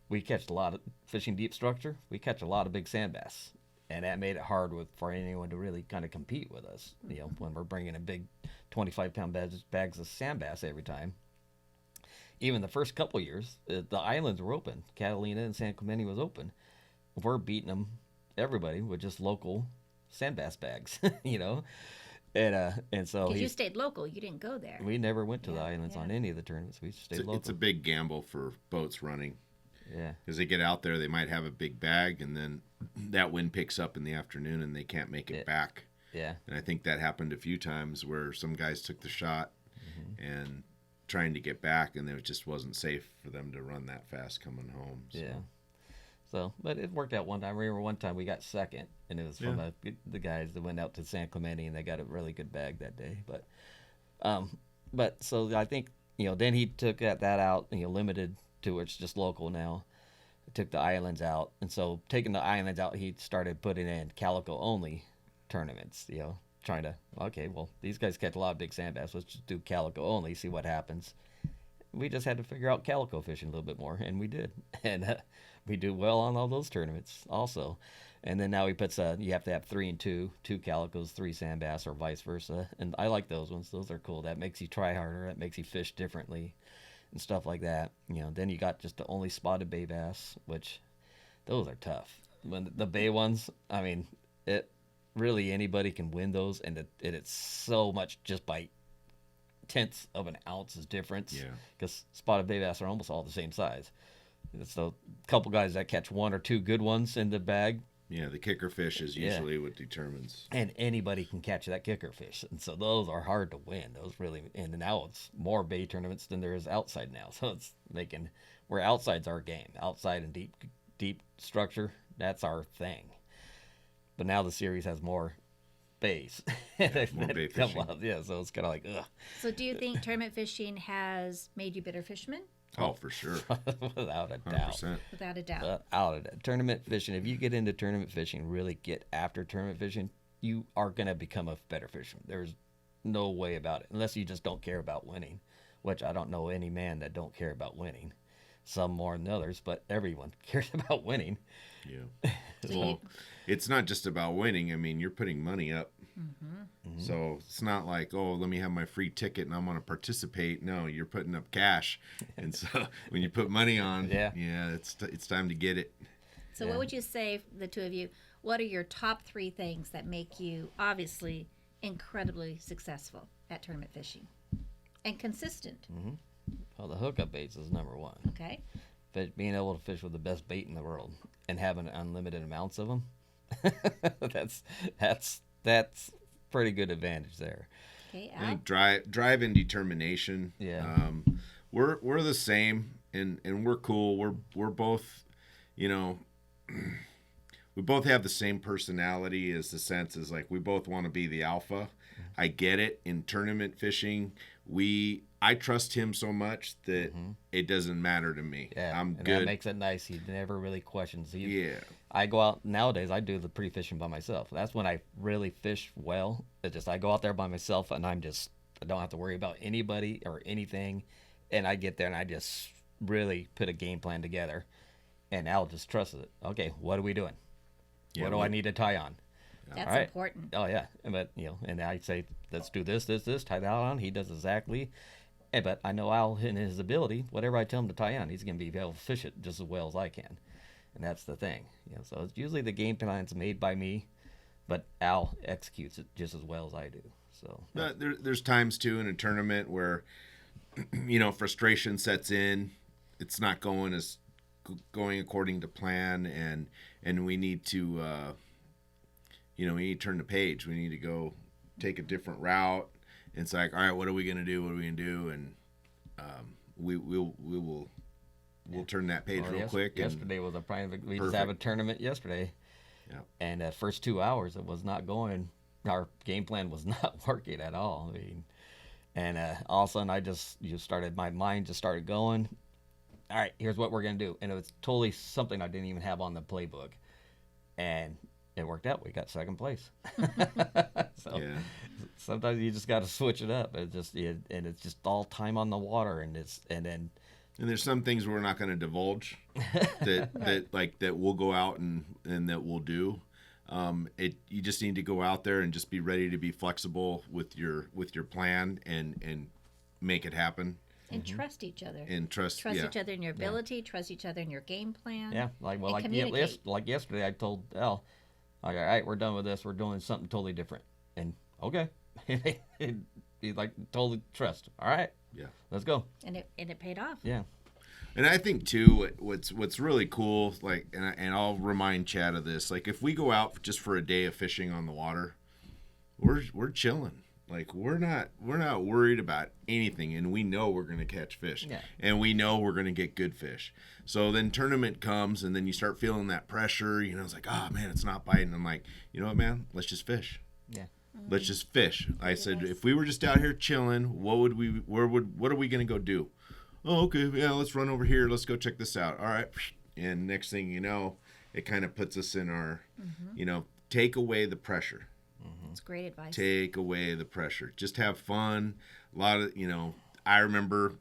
Speaker 2: we catch a lot of fishing deep structure. We catch a lot of big sand bass, and that made it hard for anyone to really kind of compete with us. When we're bringing in big 25-pound bags of sand bass every time. Even the first couple years, the islands were open. Catalina and San Clemente was open. We're beating them, everybody, with just local sand bass bags, and so
Speaker 1: Because you stayed local, you didn't go there.
Speaker 2: we never went to the
Speaker 1: Yeah,
Speaker 2: islands
Speaker 1: yeah.
Speaker 2: on any of the tournaments. We stayed
Speaker 3: It's,
Speaker 2: local.
Speaker 3: it's a big gamble for boats running.
Speaker 2: Yeah.
Speaker 3: Because they get out there, they might have a big bag, and then that wind picks up in the afternoon, and they can't make it
Speaker 2: Yeah.
Speaker 3: back.
Speaker 2: Yeah.
Speaker 3: And I think that happened a few times where some guys took the shot and trying to get back, and it just wasn't safe for them to run that fast coming home. So.
Speaker 2: Yeah. So, but it worked out one time. I remember one time we got second, and it was from the guys that went out to San Clemente, and they got a really good bag that day. But so I think then he took that out, limited to where it's just local now. Took the islands out, and so taking the islands out, he started putting in calico only tournaments. Trying to these guys catch a lot of big sand bass. Let's just do calico only, see what happens. we just had to figure out calico fishing a little bit more, and we did. And we do well on all those tournaments also. And then now he puts you have to have 3 and 2, 2 calicos, 3 sand bass, or vice versa. And I like those ones. Those are cool. That makes you try harder. That makes you fish differently and stuff like that. Then you got just the only spotted bay bass, which those are tough. When the bay ones, I mean, it really anybody can win those, and it's so much just by tenths of an ounce's difference.
Speaker 3: Yeah.
Speaker 2: Because spotted bay bass are almost all the same size. So a couple guys that catch 1 or 2 good ones in the bag.
Speaker 3: Yeah, the kicker fish is usually what determines.
Speaker 2: And anybody can catch that kicker fish. And so those are hard to win. Those really, and now it's more bay tournaments than there is outside now. So it's making, where outside's our game. Outside and deep structure, that's our thing. But now the series has more bays.
Speaker 3: More bay fishing.
Speaker 2: Yeah, so it's kind of like, ugh.
Speaker 1: So do you think tournament fishing has made you better fishermen?
Speaker 3: Oh, for sure.
Speaker 2: Without a doubt.
Speaker 3: 100%.
Speaker 1: Without a doubt.
Speaker 2: Without a doubt. Tournament fishing, if you get into tournament fishing, really get after tournament fishing, you are going to become a better fisherman. There's no way about it, unless you just don't care about winning, which I don't know any man that don't care about winning. Some more than others, but everyone cares about winning.
Speaker 3: Yeah. Well, it's not just about winning. I mean, you're putting money up. So it's not like, oh, let me have my free ticket and I'm going to participate. No, you're putting up cash. And so when you put money on,
Speaker 2: Yeah.
Speaker 3: it's time to get it.
Speaker 1: So what would you say, the two of you, what are your top 3 things that make you obviously incredibly successful at tournament fishing and consistent?
Speaker 2: Well, the hookup baits is number 1.
Speaker 1: Okay.
Speaker 2: But being able to fish with the best bait in the world and having unlimited amounts of them, that's pretty good advantage there.
Speaker 1: Okay,
Speaker 3: I
Speaker 1: Al?
Speaker 3: think drive and determination.
Speaker 2: Yeah.
Speaker 3: We're the same, and we're cool. We're both, we both have the same personality. As the sense is like we both want to be the alpha. I get it. In tournament fishing, I trust him so much that it doesn't matter to me.
Speaker 2: Yeah,
Speaker 3: I'm
Speaker 2: and
Speaker 3: good.
Speaker 2: that makes it nice. He never really questions.
Speaker 3: Yeah.
Speaker 2: I go out nowadays. I do the pre-fishing by myself. That's when I really fish well. I go out there by myself, and I don't have to worry about anybody or anything. And I get there, and I just really put a game plan together. And Al just trusts it. Okay, what are we doing?
Speaker 3: Yeah,
Speaker 2: what do I need to tie on?
Speaker 1: That's
Speaker 2: All right.
Speaker 1: important.
Speaker 2: Oh yeah, but and I say let's do this, tie that on. He does exactly. But I know Al in his ability, whatever I tell him to tie on, he's going to be able to fish it just as well as I can. And that's the thing. So it's usually the game plan's made by me, but Al executes it just as well as I do. So
Speaker 3: But there's times too in a tournament where frustration sets in. It's not going according to plan, and we need to we need to turn the page. We need to go take a different route. It's like, all right, what are we gonna do? What are we gonna do? And we'll turn that page real quick.
Speaker 2: Yesterday was a prime. We just have a tournament yesterday.
Speaker 3: Yeah.
Speaker 2: And the first 2 hours, it was not going. Our game plan was not working at all. I mean, and all of a sudden, my mind just started going. All right, here's what we're gonna do, and it was totally something I didn't even have on the playbook, and it worked out. We got second place. So
Speaker 3: Yeah.
Speaker 2: sometimes you just got to switch it up. And it's just all time on the water, and then.
Speaker 3: And there's some things we're not going to divulge that we'll go out and that we'll do. You just need to go out there and just be ready to be flexible with your plan and make it happen.
Speaker 1: And trust each other.
Speaker 3: And trust
Speaker 1: each other in your ability, trust each other in your game plan.
Speaker 2: Yeah,
Speaker 1: communicate.
Speaker 2: like yesterday, I told Al, all right, we're done with this. We're doing something totally different. And okay, he totally trust. All right,
Speaker 3: Yeah.
Speaker 2: let's go.
Speaker 1: And it paid off.
Speaker 2: Yeah,
Speaker 3: And I think too, what's really cool, and I'll remind Chad of this. Like if we go out just for a day of fishing on the water, we're chilling. Like we're not worried about anything, and we know we're gonna catch fish,
Speaker 2: Yeah.
Speaker 3: and we know we're gonna get good fish. So then tournament comes, and then you start feeling that pressure. It's like, oh man, it's not biting. I'm like, you know what, man? Let's just fish.
Speaker 2: yeah.
Speaker 3: Let's just fish. I said, if we were just out here chilling, what are we gonna go do? Oh, okay, yeah, let's run over here. Let's go check this out. All right, and next thing you know, it kind of puts us in our, take away the pressure.
Speaker 1: It's great advice.
Speaker 3: Take away the pressure. Just have fun. A lot of, I remember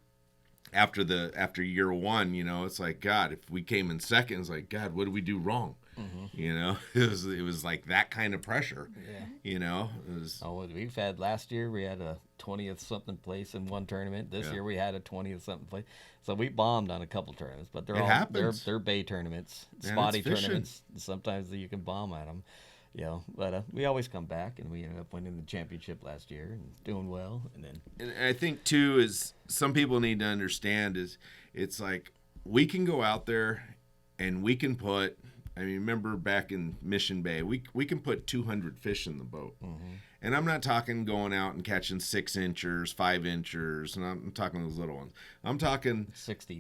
Speaker 3: after year one, it's like, God, if we came in second, it's like, God, what did we do wrong? It was like that kind of pressure.
Speaker 2: Yeah.
Speaker 3: It was.
Speaker 2: Oh, we've had last year we had a 20th something place in one tournament. This year we had a 20th something place. So we bombed on a couple tournaments, but they're bay tournaments, spotty tournaments. Sometimes you can bomb at them. But we always come back, and we ended up winning the championship last year and doing well.
Speaker 3: And I think too is some people need to understand is it's like we can go out there and we can put. I mean, remember back in Mission Bay, we can put 200 fish in the boat, and I'm not talking going out and catching 6 inchers, 5 inchers, and I'm talking those little ones. I'm talking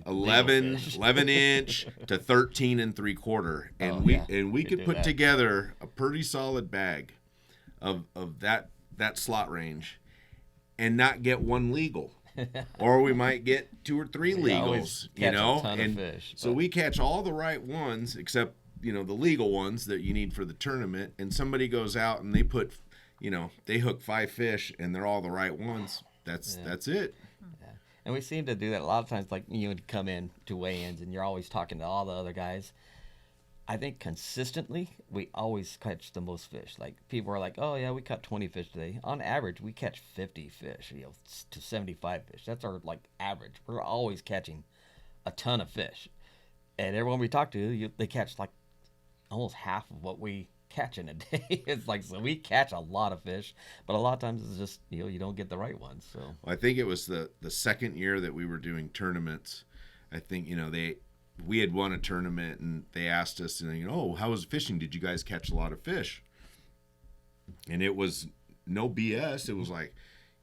Speaker 3: 11 inch to 13 and 3/4, and we could put together a pretty solid bag of that slot range, and not get one legal. Or we might get 2 or 3 legals,
Speaker 2: a ton of fish,
Speaker 3: so we catch all the right ones except the legal ones that you need for the tournament, and somebody goes out and they put they hook 5 fish and they're all the right ones. That's it.
Speaker 2: Yeah. And we seem to do that a lot of times. Like you would come in to weigh-ins and you're always talking to all the other guys. I think consistently we always catch the most fish. Like people are like, oh yeah, we caught 20 fish today. On average we catch 50 fish, to 75 fish. That's our average. We're always catching a ton of fish, and everyone we talk to, they catch almost half of what we catch in a day. It's so we catch a lot of fish, but a lot of times it's just you don't get the right ones. So
Speaker 3: I think it was the second year that we were doing tournaments. I think we had won a tournament and they asked us, oh, how was fishing? Did you guys catch a lot of fish? And it was no BS. It was like,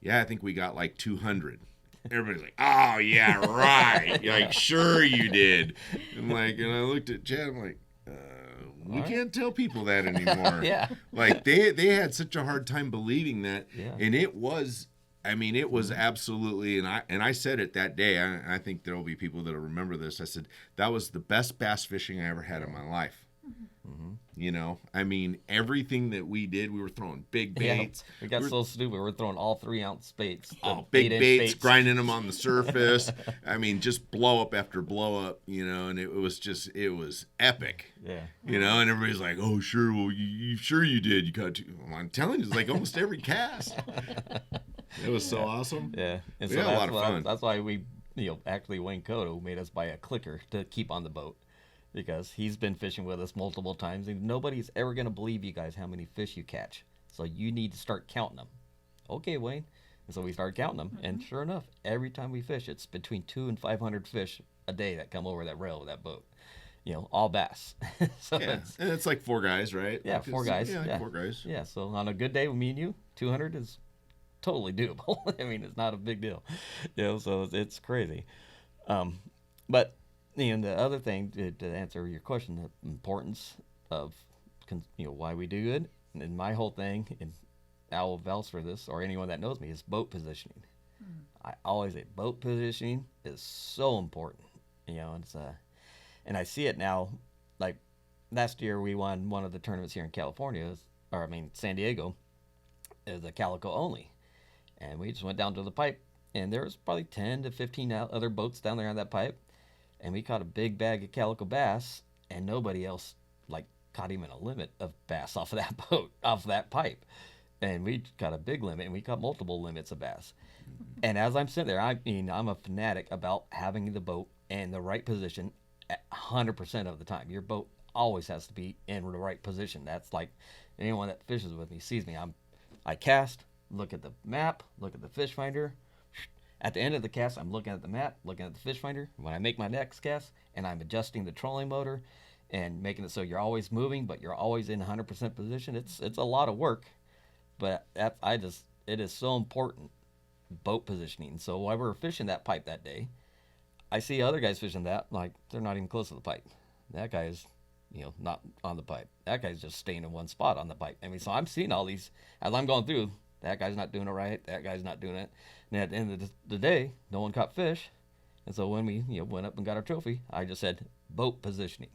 Speaker 3: yeah, I think we got 200. Everybody's like, oh yeah, right. Sure you did. And I looked at Chad. I'm like, we can't tell people that anymore.
Speaker 2: Yeah.
Speaker 3: They had such a hard time believing that. Yeah. And it was absolutely, and I said it that day. I think there will be people that will remember this. I said, that was the best bass fishing I ever had in my life. Everything that we did, we were throwing big baits.
Speaker 2: We got so stupid. We were throwing all 3-ounce baits.
Speaker 3: Big baits, grinding them on the surface. Just blow up after blow up, and it was epic.
Speaker 2: Yeah.
Speaker 3: And everybody's like, oh, sure. Well, you sure you did. You caught 2. Well, I'm telling you, it's almost every cast. It was so awesome.
Speaker 2: Yeah. And
Speaker 3: we had a lot of fun.
Speaker 2: That's why we, actually Wayne Cotto made us buy a clicker to keep on the boat. Because he's been fishing with us multiple times, and nobody's ever going to believe you guys how many fish you catch. So you need to start counting them. Okay, Wayne. And so we started counting them, and sure enough, every time we fish, it's between 200 and 500 fish a day that come over that rail with that boat. All bass. So
Speaker 3: and it's 4 guys, right?
Speaker 2: Yeah, 4 guys.
Speaker 3: Yeah, 4 guys.
Speaker 2: Yeah, so on a good day with me and you, 200 is totally doable. It's not a big deal. So it's crazy. But the other thing to answer your question, the importance of why we do it, and my whole thing, and Al will vouch for this, or anyone that knows me, is boat positioning. I always say boat positioning is so important. It's and I see it now. Like last year, we won one of the tournaments here in California, San Diego, as a calico only, and we just went down to the pipe, and there was probably 10 to 15 other boats down there on that pipe. And we caught a big bag of calico bass, and nobody else caught even a limit of bass off of that boat, off of that pipe. And we caught a big limit, and we caught multiple limits of bass. And as I'm sitting there, I'm a fanatic about having the boat in the right position 100% of the time. Your boat always has to be in the right position. That's anyone that fishes with me sees me. I cast, look at the map, look at the fish finder. At the end of the cast, I'm looking at the map, looking at the fish finder. When I make my next cast, and I'm adjusting the trolling motor and making it so you're always moving, but you're always in 100% position. It's a lot of work, but it is so important, boat positioning. So while we were fishing that pipe that day, I see other guys fishing that, they're not even close to the pipe. That guy is, not on the pipe. That guy's just staying in one spot on the pipe. So I'm seeing all these, as I'm going through, that guy's not doing it right, that guy's not doing it. And at the end of the day, no one caught fish. And so when we went up and got our trophy, I just said boat positioning.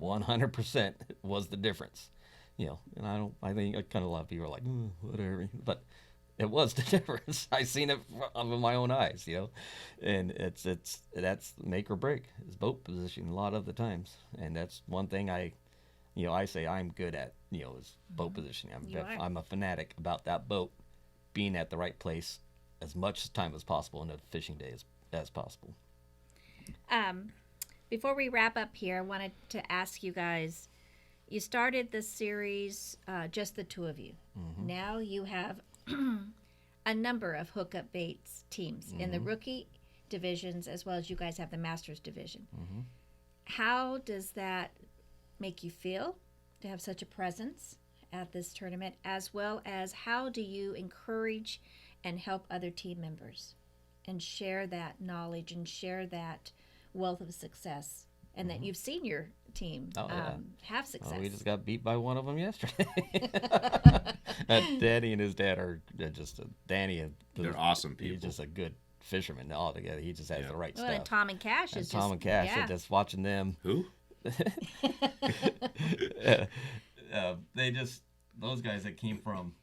Speaker 2: 100% was the difference. And I think kind of a lot of people are like, whatever. But it was the difference. I seen it with my own eyes, and that's make or break is boat position a lot of the times, and that's one thing I say I'm good at, is boat positioning. I'm a fanatic about that boat being at the right place as much time as possible in a fishing day as possible.
Speaker 1: Before we wrap up here, I wanted to ask you guys. You started this series, just the two of you.
Speaker 2: Mm-hmm.
Speaker 1: Now you have a number of hookup baits teams in the rookie divisions, as well as you guys have the Masters division.
Speaker 2: Mm-hmm.
Speaker 1: How does that make you feel to have such a presence at this tournament, as well as how do you encourage and help other team members and share that knowledge and share that wealth of success, and that you've seen your team have success?
Speaker 2: Well, we just got beat by one of them yesterday. Danny and his dad are just Danny.
Speaker 3: They're awesome people.
Speaker 2: He's just a good fisherman altogether. He just has the right
Speaker 1: Well,
Speaker 2: stuff.
Speaker 1: and Tom and Cash is
Speaker 2: Tom
Speaker 1: just,
Speaker 2: and Cash,
Speaker 1: yeah.
Speaker 2: just watching them.
Speaker 3: Who?
Speaker 2: Those guys that came from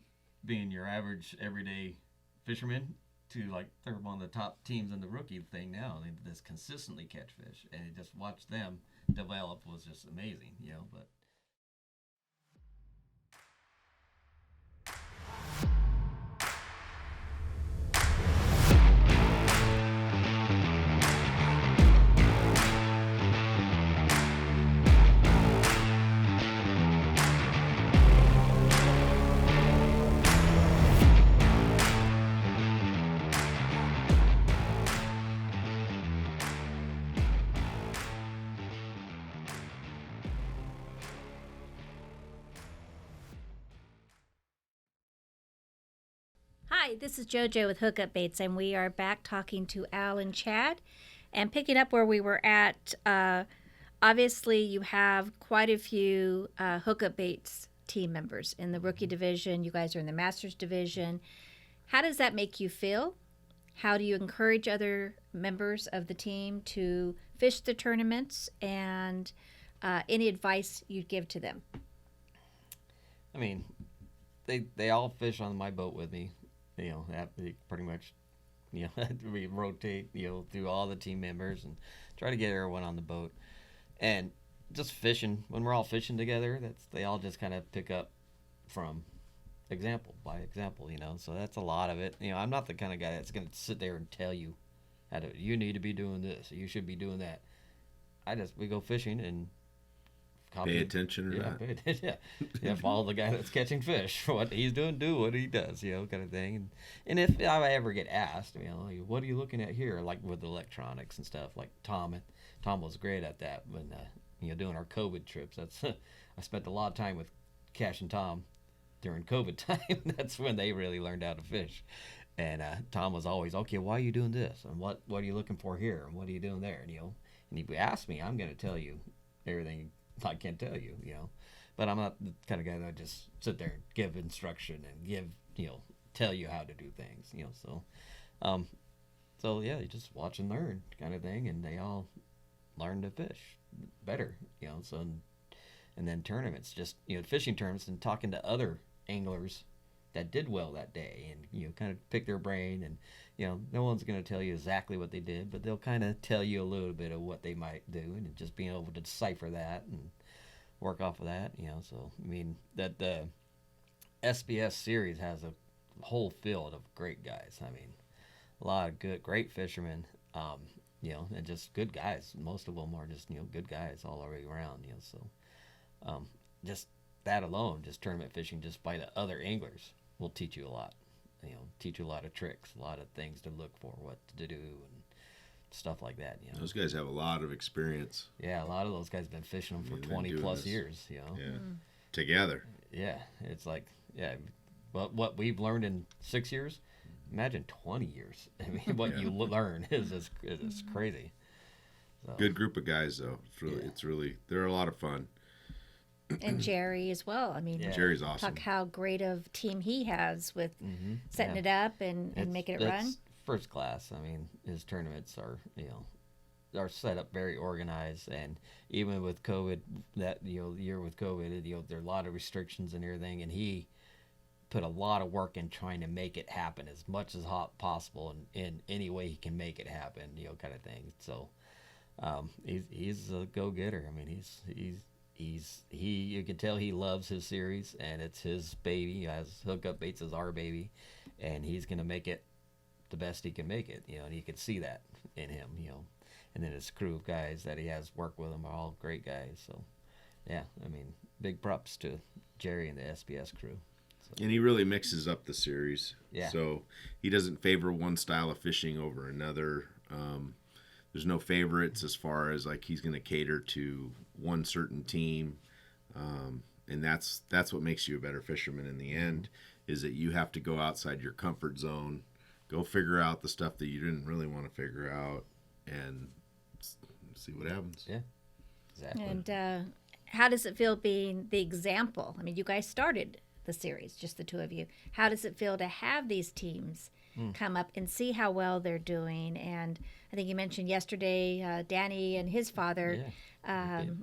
Speaker 2: being your average everyday fisherman to like they're one of the top teams in the rookie thing now. They just consistently catch fish, and just watch them develop was just amazing, but.
Speaker 1: Hi, this is JoJo with Hookup Baits, and we are back talking to Al and Chad. And picking up where we were at, obviously you have quite a few Hookup Baits team members in the rookie division. You guys are in the Masters division. How does that make you feel? How do you encourage other members of the team to fish the tournaments, and any advice you'd give to them?
Speaker 2: I mean, they all fish on my boat with me. Pretty much, we rotate, through all the team members and try to get everyone on the boat. And just fishing, when we're all fishing together, they all just kind of pick up from example by example, So that's a lot of it. I'm not the kind of guy that's going to sit there and tell you you need to be doing this, or you should be doing that. We go fishing and
Speaker 3: pay attention or not.
Speaker 2: Pay attention. Follow the guy that's catching fish. What he's doing, do what he does, kind of thing. And if I ever get asked, what are you looking at here, like with electronics and stuff, like Tom was great at that when, doing our COVID trips. I spent a lot of time with Cash and Tom during COVID time. That's when they really learned how to fish. And Tom was always, okay, why are you doing this? And what are you looking for here? And what are you doing there? And, and if you ask me, I'm going to tell you everything I can't tell you, but I'm not the kind of guy that just sit there and give instruction and tell you how to do things, so yeah, you just watch and learn kind of thing, and they all learn to fish better, and then tournaments, just, fishing tournaments and talking to other anglers that did well that day, and, kind of pick their brain, and, no one's going to tell you exactly what they did, but they'll kind of tell you a little bit of what they might do, and just being able to decipher that and work off of that, so, I mean, that the SBS series has a whole field of great guys. I mean, a lot of great fishermen, and just good guys. Most of them are just, good guys all the way around, so, just that alone, just tournament fishing, just by the other anglers, will teach you a lot. Teach you a lot of tricks, a lot of things to look for, what to do, and stuff like that.
Speaker 3: Those guys have a lot of experience.
Speaker 2: Yeah, a lot of those guys have been fishing them for 20 plus years.
Speaker 3: Yeah, together.
Speaker 2: Yeah, it's like what we've learned in 6 years, imagine 20 years. I mean, what you learn is crazy. So.
Speaker 3: Good group of guys, though. It's really they're a lot of fun.
Speaker 1: And Jerry as well. I mean,
Speaker 3: Jerry's awesome.
Speaker 1: Talk how great of team he has with setting it up and making it run.
Speaker 2: First class. I mean, his tournaments are are set up very organized, and even with COVID, that the year with COVID, there are a lot of restrictions and everything, and he put a lot of work in trying to make it happen as much as possible in any way he can make it happen, kind of thing. So he's a go-getter. I mean, you can tell he loves his series, and it's his baby. As Hookup Baits is our baby, and he's gonna make it the best he can make it. And you can see that in him. And then his crew of guys that he has work with him are all great guys. So yeah, I mean, big props to Jerry and the SBS crew. So.
Speaker 3: And he really mixes up the series.
Speaker 2: Yeah.
Speaker 3: So he doesn't favor one style of fishing over another. There's no favorites as far as like he's going to cater to one certain team. And that's what makes you a better fisherman in the end, is that you have to go outside your comfort zone, go figure out the stuff that you didn't really want to figure out, and see what happens.
Speaker 2: Yeah, exactly.
Speaker 1: And how does it feel being the example? I mean, you guys started the series, just the two of you. How does it feel to have these teams come up and see how well they're doing? And I think you mentioned yesterday, Danny and his father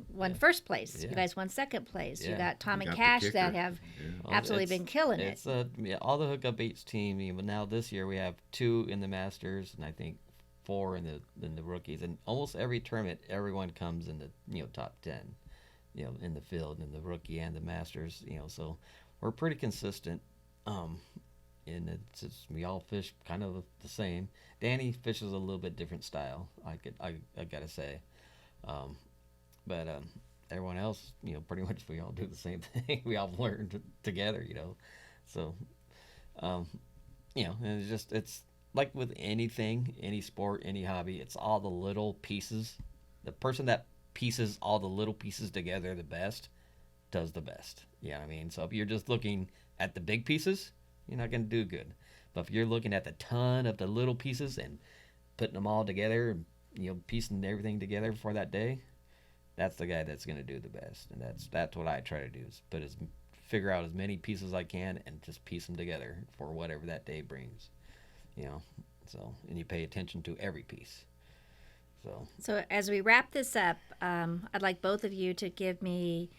Speaker 1: won first place.
Speaker 2: Yeah.
Speaker 1: You guys won second place.
Speaker 2: Yeah.
Speaker 1: You got Tom
Speaker 3: You
Speaker 1: and
Speaker 3: got the
Speaker 1: Cash
Speaker 3: kicker.
Speaker 1: that have absolutely been killing it.
Speaker 2: It's all the Hookup Baits team. Even now this year we have 2 in the Masters, and I think 4 in the rookies. And almost every tournament, everyone comes in the top 10. In the field, in the rookie and the Masters. So we're pretty consistent. And it's just, we all fish kind of the same. Danny fishes a little bit different style. I gotta say, but everyone else, pretty much we all do the same thing. We all learned together, So, and it's like with anything, any sport, any hobby. It's all the little pieces. The person that pieces all the little pieces together the best does the best. I mean? So if you're just looking at the big pieces, you're not going to do good. But if you're looking at the ton of the little pieces and putting them all together, piecing everything together for that day, that's the guy that's going to do the best. And that's what I try to do, is figure out as many pieces as I can and just piece them together for whatever that day brings. So, and you pay attention to every piece.
Speaker 1: So as we wrap this up, I'd like both of you to give me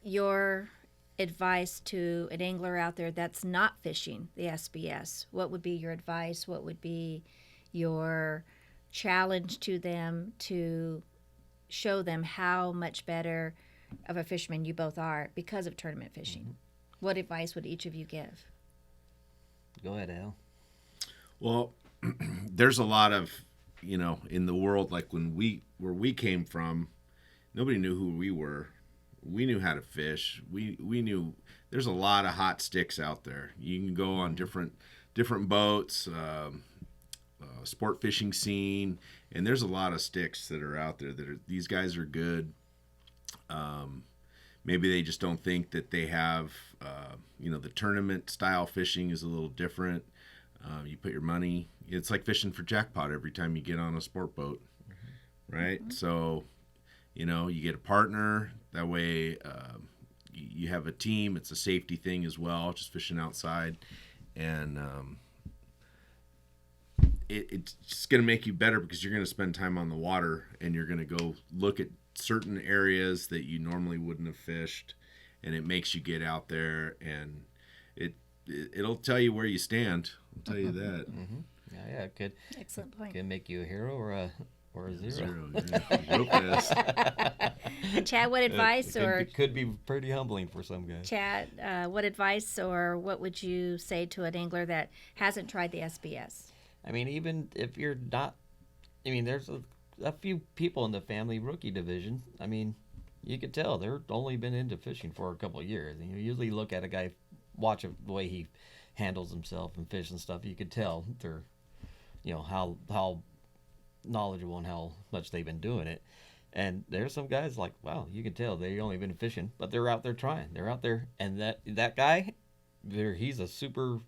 Speaker 1: your advice to an angler out there that's not fishing the SBS. What would be your advice? What would be your challenge to them to show them how much better of a fisherman you both are because of tournament fishing? Mm-hmm. What advice would each of you give?
Speaker 2: Go ahead, Al.
Speaker 3: Well, there's a lot of, in the world, like where we came from, nobody knew who we were. We knew how to fish. We knew there's a lot of hot sticks out there. You can go on different boats, sport fishing scene, and there's a lot of sticks that are out there these guys are good. Maybe they just don't think that they have, the tournament style fishing is a little different. You put your money, it's like fishing for jackpot every time you get on a sport boat, right? Mm-hmm. So, you get a partner. That way, you have a team. It's a safety thing as well, just fishing outside. And it's just going to make you better because you're going to spend time on the water and you're going to go look at certain areas that you normally wouldn't have fished. And it makes you get out there, and it'll tell you where you stand. I'll tell you that.
Speaker 2: Mm-hmm. Yeah, it could.
Speaker 1: Excellent point.
Speaker 2: Can make you a hero or a zero.
Speaker 3: Yeah.
Speaker 1: And Chad, what advice
Speaker 2: it could be pretty humbling for some guys.
Speaker 1: Chad, what advice or what would you say to an angler that hasn't tried the SBS?
Speaker 2: I mean, even if you're not, there's a few people in the family rookie division. I mean, you could tell they're only been into fishing for a couple of years. And you usually look at a guy, watch the way he handles himself and fish and stuff. You could tell they're, how knowledgeable and how much they've been doing it. And there's some guys like, wow, you can tell they only been fishing, but they're out there trying. They're out there, and that guy, he's a super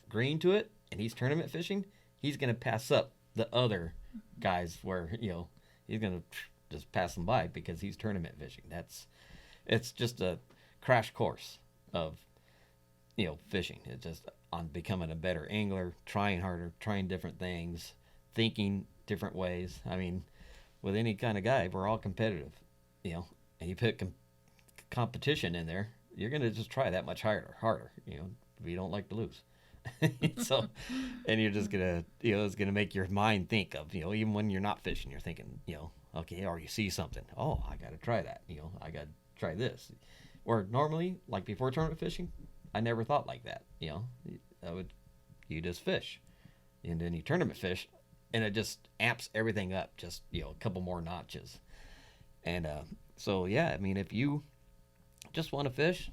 Speaker 2: green to it, and he's tournament fishing. He's gonna pass up the other guys where he's gonna just pass them by because he's tournament fishing. It's just a crash course of fishing. It's just on becoming a better angler, trying harder, trying different things, thinking different ways. I mean, with any kind of guy, we're all competitive, and you put competition in there, you're gonna just try that much harder. If you don't like to lose. So, and you're just gonna, it's gonna make your mind think of, even when you're not fishing, you're thinking, okay, or you see something, oh, I gotta try that, I gotta try this. Or normally, like before tournament fishing, I never thought like that. You just fish, and then you tournament fish, and it just amps everything up, just a couple more notches. And so yeah, I mean, if you just want to fish,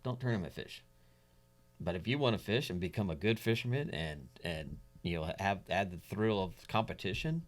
Speaker 2: don't tournament fish. But if you want to fish and become a good fisherman and add the thrill of competition,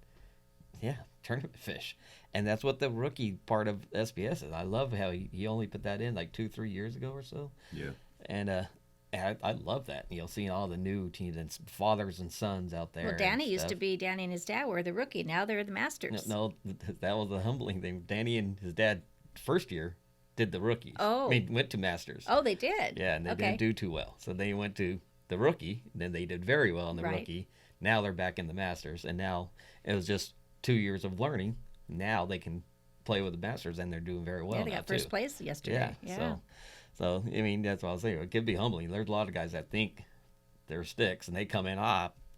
Speaker 2: yeah, tournament fish. And that's what the rookie part of SBS is. I love how he only put that in like 2-3 years ago or so.
Speaker 3: Yeah.
Speaker 2: And I love that, seeing all the new teams and fathers and sons out there.
Speaker 1: Well, Danny and his dad were the rookie. Now they're the masters.
Speaker 2: No, that was the humbling thing. Danny and his dad first year did the rookies.
Speaker 1: Oh.
Speaker 2: I mean, went to masters.
Speaker 1: Oh, they did?
Speaker 2: Yeah, and they didn't do too well. So they went to the rookie, and then they did very well in the rookie. Now they're back in the masters, and now it was just 2 years of learning. Now they can play with the masters, and they're doing very well.
Speaker 1: Yeah, they got first place yesterday.
Speaker 2: Yeah. So I mean, that's what I was saying. It could be humbling. There's a lot of guys that think they're sticks, and they come in,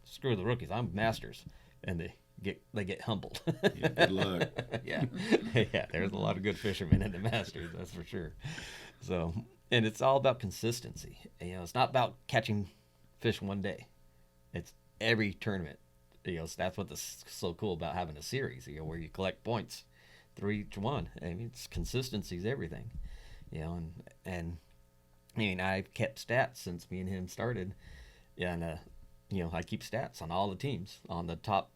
Speaker 2: screw the rookies, I'm masters, and they get humbled.
Speaker 3: Yeah, good luck.
Speaker 2: Yeah. Yeah, there's a lot of good fishermen in the Masters, that's for sure. So, and it's all about consistency. It's not about catching fish one day. It's every tournament. So that's what's so cool about having a series, where you collect points through each one. I mean, consistency is everything. And I mean, I've kept stats since me and him started. Yeah, and I keep stats on all the teams, on the top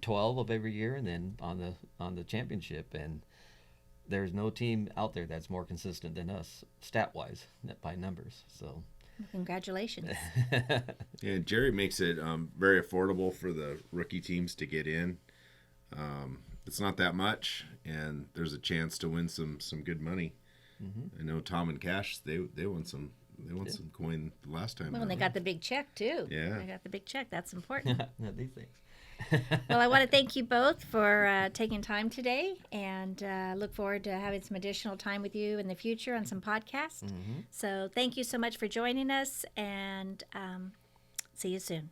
Speaker 2: 12 of every year, and then on the championship. And there's no team out there that's more consistent than us, stat wise, by numbers. So
Speaker 1: congratulations.
Speaker 3: Yeah, Jerry makes it very affordable for the rookie teams to get in. It's not that much, and there's a chance to win some good money. I know Tom and Cash, they won some coin the last time.
Speaker 1: Well, and they got the big check too.
Speaker 3: Yeah,
Speaker 1: they got the big check. That's important.
Speaker 2: These things.
Speaker 1: Well, I want to thank you both for taking time today, and look forward to having some additional time with you in the future on some podcasts. So thank you so much for joining us, and see you soon.